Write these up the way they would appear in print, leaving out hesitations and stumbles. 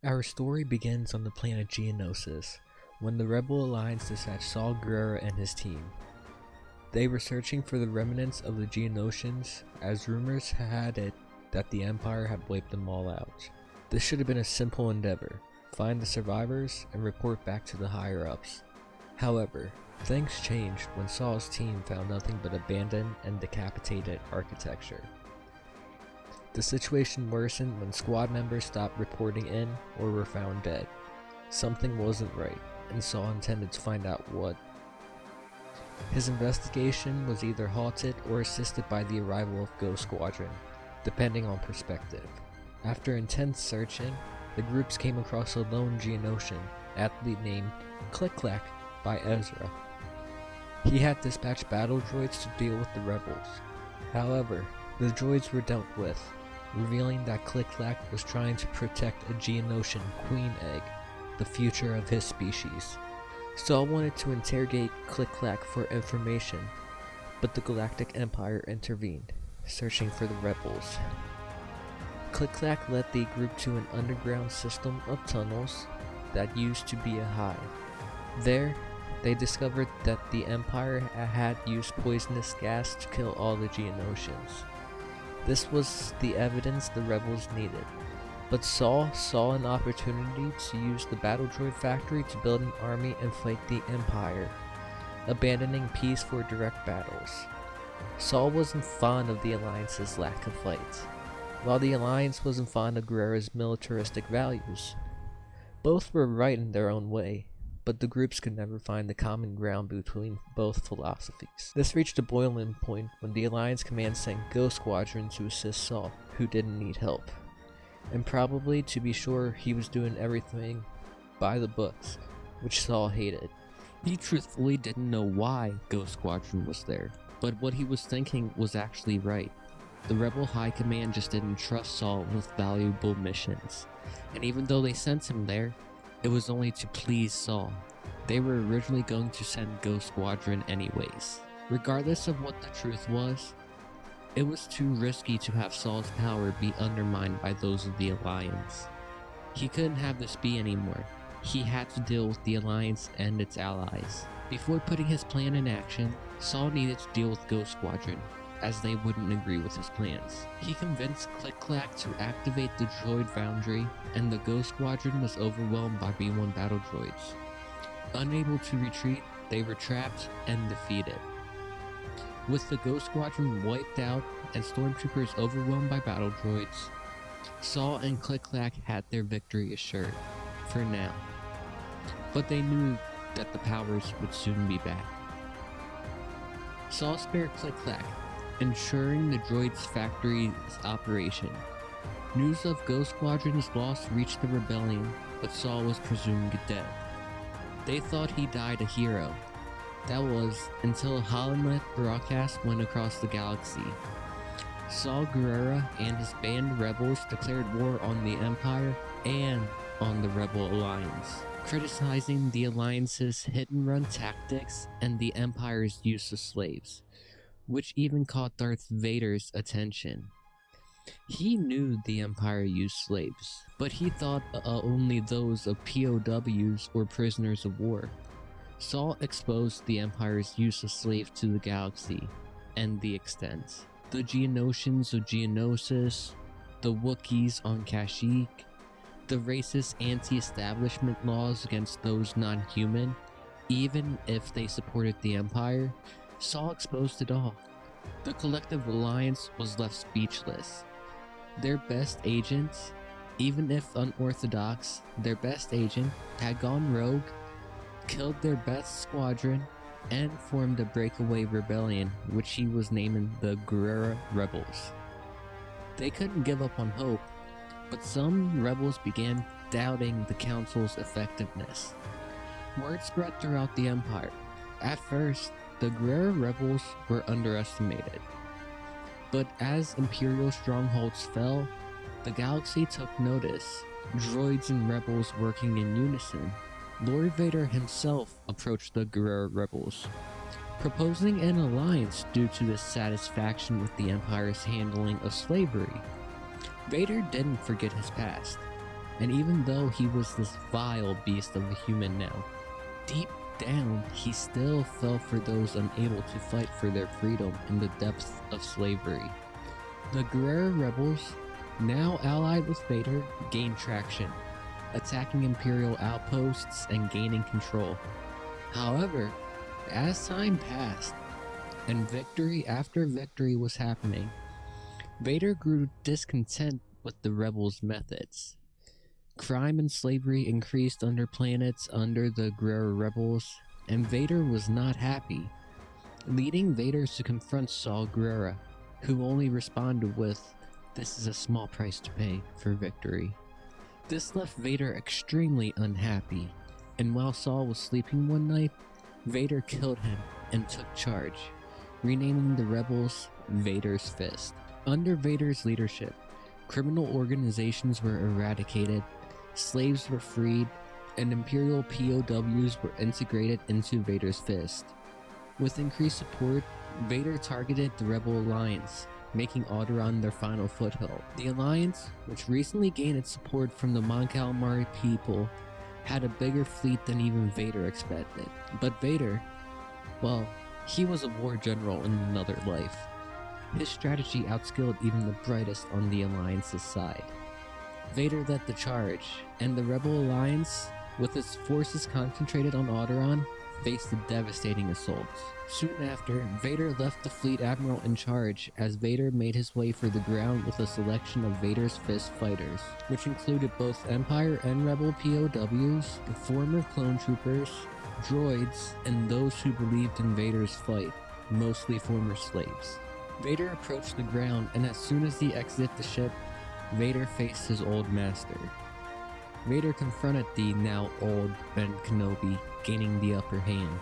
Our story begins on the planet Geonosis, when the Rebel Alliance dispatched Saul Guerrera and his team. They were searching for the remnants of the Geonosians, as rumors had it that the Empire had wiped them all out. This should have been a simple endeavor: find the survivors and report back to the higher-ups. However, things changed when Saul's team found nothing but abandoned and decapitated architecture. The situation worsened when squad members stopped reporting in or were found dead. Something wasn't right, and Saul intended to find out what. His investigation was either halted or assisted by the arrival of Ghost Squadron, depending on perspective. After intense searching, the groups came across a lone Geonosian, aptly named Click-Clack by Ezra. He had dispatched battle droids to deal with the rebels. However, the droids were dealt with, revealing that Click-Clack was trying to protect a Geonosian queen egg, the future of his species. Saul wanted to interrogate Click-Clack for information, but the Galactic Empire intervened, searching for the rebels. Click-Clack led the group to an underground system of tunnels that used to be a hive. There, they discovered that the Empire had used poisonous gas to kill all the Geonosians. This was the evidence the rebels needed, but Saul saw an opportunity to use the battle droid factory to build an army and fight the Empire, abandoning peace for direct battles. Saul wasn't fond of the Alliance's lack of fight, while the Alliance wasn't fond of Guerrera's militaristic values. Both were right in their own way, but the groups could never find the common ground between both philosophies. This reached a boiling point when the Alliance command sent Ghost Squadron to assist Saul, who didn't need help, and probably to be sure he was doing everything by the books, which Saul hated. He truthfully didn't know why Ghost Squadron was there, but what he was thinking was actually right. The Rebel High Command just didn't trust Saul with valuable missions, and even though they sent him there, it was only to please Saul. They were originally going to send Ghost Squadron anyways. Regardless of what the truth was, it was too risky to have Saul's power be undermined by those of the Alliance. He couldn't have this be anymore. He had to deal with the Alliance and its allies. Before putting his plan in action, Saul needed to deal with Ghost Squadron, as they wouldn't agree with his plans. He convinced Click-Clack to activate the droid foundry, and the Ghost Squadron was overwhelmed by B-1 battle droids. Unable to retreat, they were trapped and defeated. With the Ghost Squadron wiped out and stormtroopers overwhelmed by battle droids, Saul and Click-Clack had their victory assured, for now. But they knew that the powers would soon be back. Saul spared Click-Clack, ensuring the droid's factory's operation. News of Ghost Squadron's loss reached the rebellion, but Saul was presumed dead. They thought he died a hero. That was until a holonet broadcast went across the galaxy. Saul Guerrera and his band rebels declared war on the Empire and on the Rebel Alliance, criticizing the Alliance's hit-and-run tactics and the Empire's use of slaves, which even caught Darth Vader's attention. He knew the Empire used slaves, but he thought only those of POWs or prisoners of war. Saul exposed the Empire's use of slaves to the galaxy, and the extent. The Geonosians of Geonosis, the Wookiees on Kashyyyk, the racist anti-establishment laws against those non-human, even if they supported the Empire, Saul exposed it all. The collective alliance was left speechless. Their best agents, even if unorthodox, their best agent had gone rogue, killed their best squadron, and formed a breakaway rebellion, which he was naming the Guerrera Rebels. They couldn't give up on hope, but some rebels began doubting the Council's effectiveness. Word spread throughout the Empire. At first, the Guerrera Rebels were underestimated. But as Imperial strongholds fell, the galaxy took notice, droids and rebels working in unison. Lord Vader himself approached the Guerrera Rebels, proposing an alliance due to dissatisfaction with the Empire's handling of slavery. Vader didn't forget his past. And even though he was this vile beast of a human now, deep down, he still felt for those unable to fight for their freedom in the depths of slavery. The Guerrera Rebels, now allied with Vader, gained traction, attacking Imperial outposts and gaining control. However, as time passed, and victory after victory was happening, Vader grew discontent with the rebels' methods. Crime and slavery increased under planets under the Guerrera Rebels, and Vader was not happy, leading Vader to confront Saw Gerrera, who only responded with, "This is a small price to pay for victory." This left Vader extremely unhappy, and while Saul was sleeping one night, Vader killed him and took charge, renaming the rebels Vader's Fist. Under Vader's leadership, criminal organizations were eradicated, slaves were freed, and Imperial POWs were integrated into Vader's Fist. With increased support, Vader targeted the Rebel Alliance, making Odderon their final foothold. The Alliance, which recently gained its support from the Mon Calamari people, had a bigger fleet than even Vader expected. But Vader, well, he was a war general in another life. His strategy outskilled even the brightest on the Alliance's side. Vader led the charge, and the Rebel Alliance, with its forces concentrated on Odderon, faced a devastating assault. Soon after, Vader left the fleet admiral in charge as Vader made his way for the ground with a selection of Vader's Fist fighters, which included both Empire and Rebel POWs, former clone troopers, droids, and those who believed in Vader's fight, mostly former slaves. Vader approached the ground, and as soon as he exited the ship, Vader faced his old master. Vader confronted the now old Ben Kenobi, gaining the upper hand.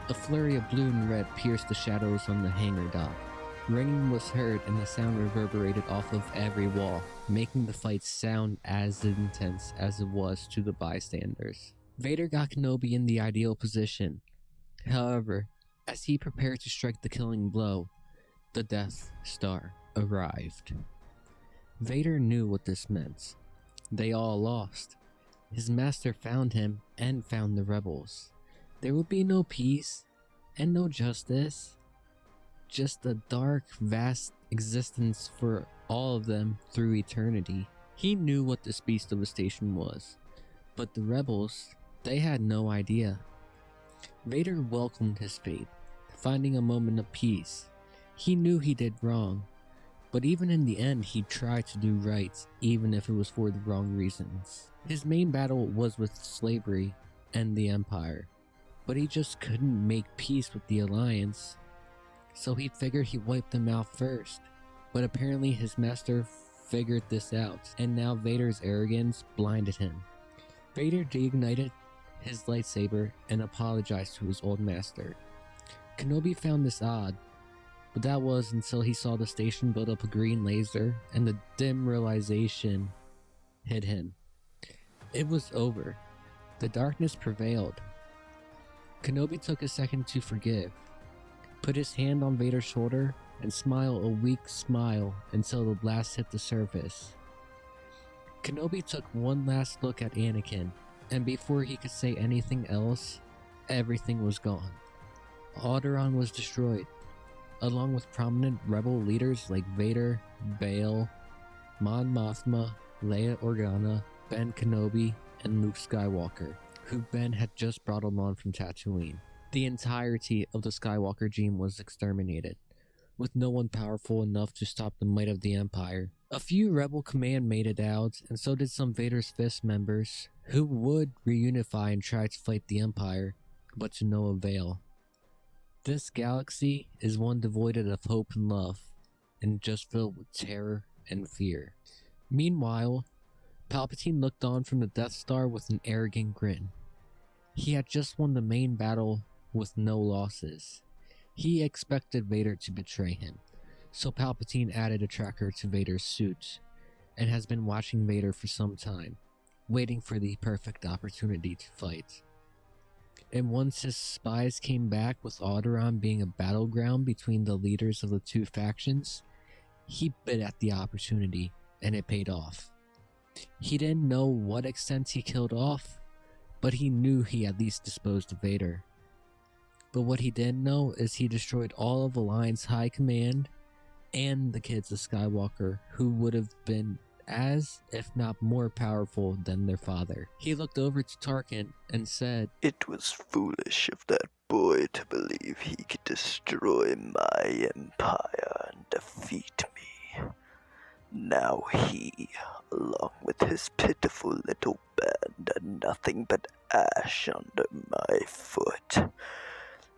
A flurry of blue and red pierced the shadows on the hangar dock. Ringing was heard and the sound reverberated off of every wall, making the fight sound as intense as it was to the bystanders. Vader got Kenobi in the ideal position. However, as he prepared to strike the killing blow, the Death Star arrived. Vader knew what this meant. They all lost. His master found him and found the rebels. There would be no peace and no justice, just a dark, vast existence for all of them through eternity. He knew what this beast of a station was, but the rebels, they had no idea. Vader welcomed his fate, finding a moment of peace. He knew he did wrong, but even in the end he tried to do right, even if it was for the wrong reasons. His main battle was with slavery and the Empire, but he just couldn't make peace with the Alliance, so he figured he'd wipe them out first. But apparently his master figured this out, and now Vader's arrogance blinded him. Vader reignited his lightsaber and apologized to his old master. Kenobi found this odd, but that was until he saw the station build up a green laser and the dim realization hit him. It was over. The darkness prevailed. Kenobi took a second to forgive, put his hand on Vader's shoulder, and smiled a weak smile until the blast hit the surface. Kenobi took one last look at Anakin, and before he could say anything else, everything was gone. Odderon was destroyed, along with prominent rebel leaders like Vader, Bail, Mon Mothma, Leia Organa, Ben Kenobi, and Luke Skywalker, who Ben had just brought along from Tatooine. The entirety of the Skywalker gene was exterminated, with no one powerful enough to stop the might of the Empire. A few Rebel Command made it out, and so did some Vader's Fist members, who would reunify and try to fight the Empire, but to no avail. This galaxy is one devoid of hope and love, and just filled with terror and fear. Meanwhile, Palpatine looked on from the Death Star with an arrogant grin. He had just won the main battle with no losses. He expected Vader to betray him, so Palpatine added a tracker to Vader's suit, and has been watching Vader for some time, waiting for the perfect opportunity to fight. And once his spies came back with Odderon being a battleground between the leaders of the two factions, he bit at the opportunity, and it paid off. He didn't know what extent he killed off, but he knew he at least disposed of Vader. But what he didn't know is he destroyed all of Alliance High Command and the kids of Skywalker, who would have been as, if not more powerful than their father. He looked over to Tarkin and said, "It was foolish of that boy to believe he could destroy my empire and defeat me. Now he, along with his pitiful little band, are nothing but ash under my foot.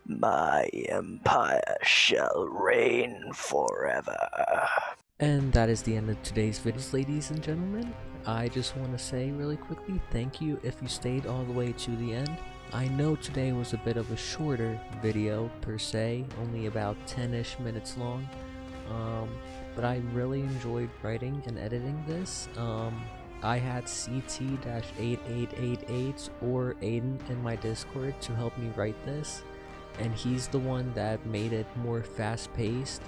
My empire shall reign forever." And that is the end of today's videos, ladies and gentlemen. I just want to say really quickly, thank you if you stayed all the way to the end. I know today was a bit of a shorter video per se, only about 10-ish minutes long, but I really enjoyed writing and editing this. I had CT-8888 or Aiden in my Discord to help me write this, and he's the one that made it more fast-paced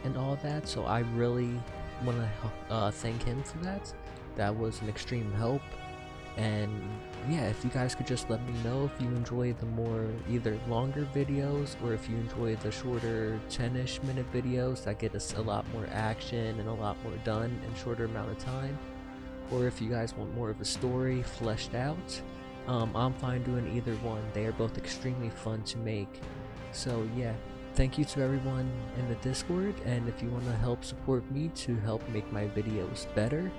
and all that, so I really want to thank him for that. That was an extreme help. And yeah, if you guys could just let me know if you enjoy the more either longer videos, or if you enjoy the shorter 10-ish minute videos that get us a lot more action and a lot more done in a shorter amount of time, or if you guys want more of a story fleshed out. I'm fine doing either one. They are both extremely fun to make. So yeah, thank you to everyone in the Discord, and if you want to help support me to help make my videos better,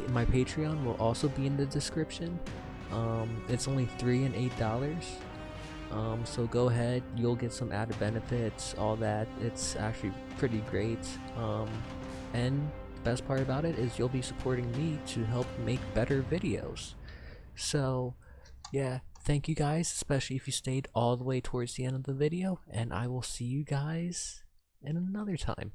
my Patreon will also be in the description. It's only $3 and $8, so go ahead, you'll get some added benefits, all that. It's actually pretty great, and the best part about it is you'll be supporting me to help make better videos. So yeah, thank you guys, especially if you stayed all the way towards the end of the video, and I will see you guys in another time.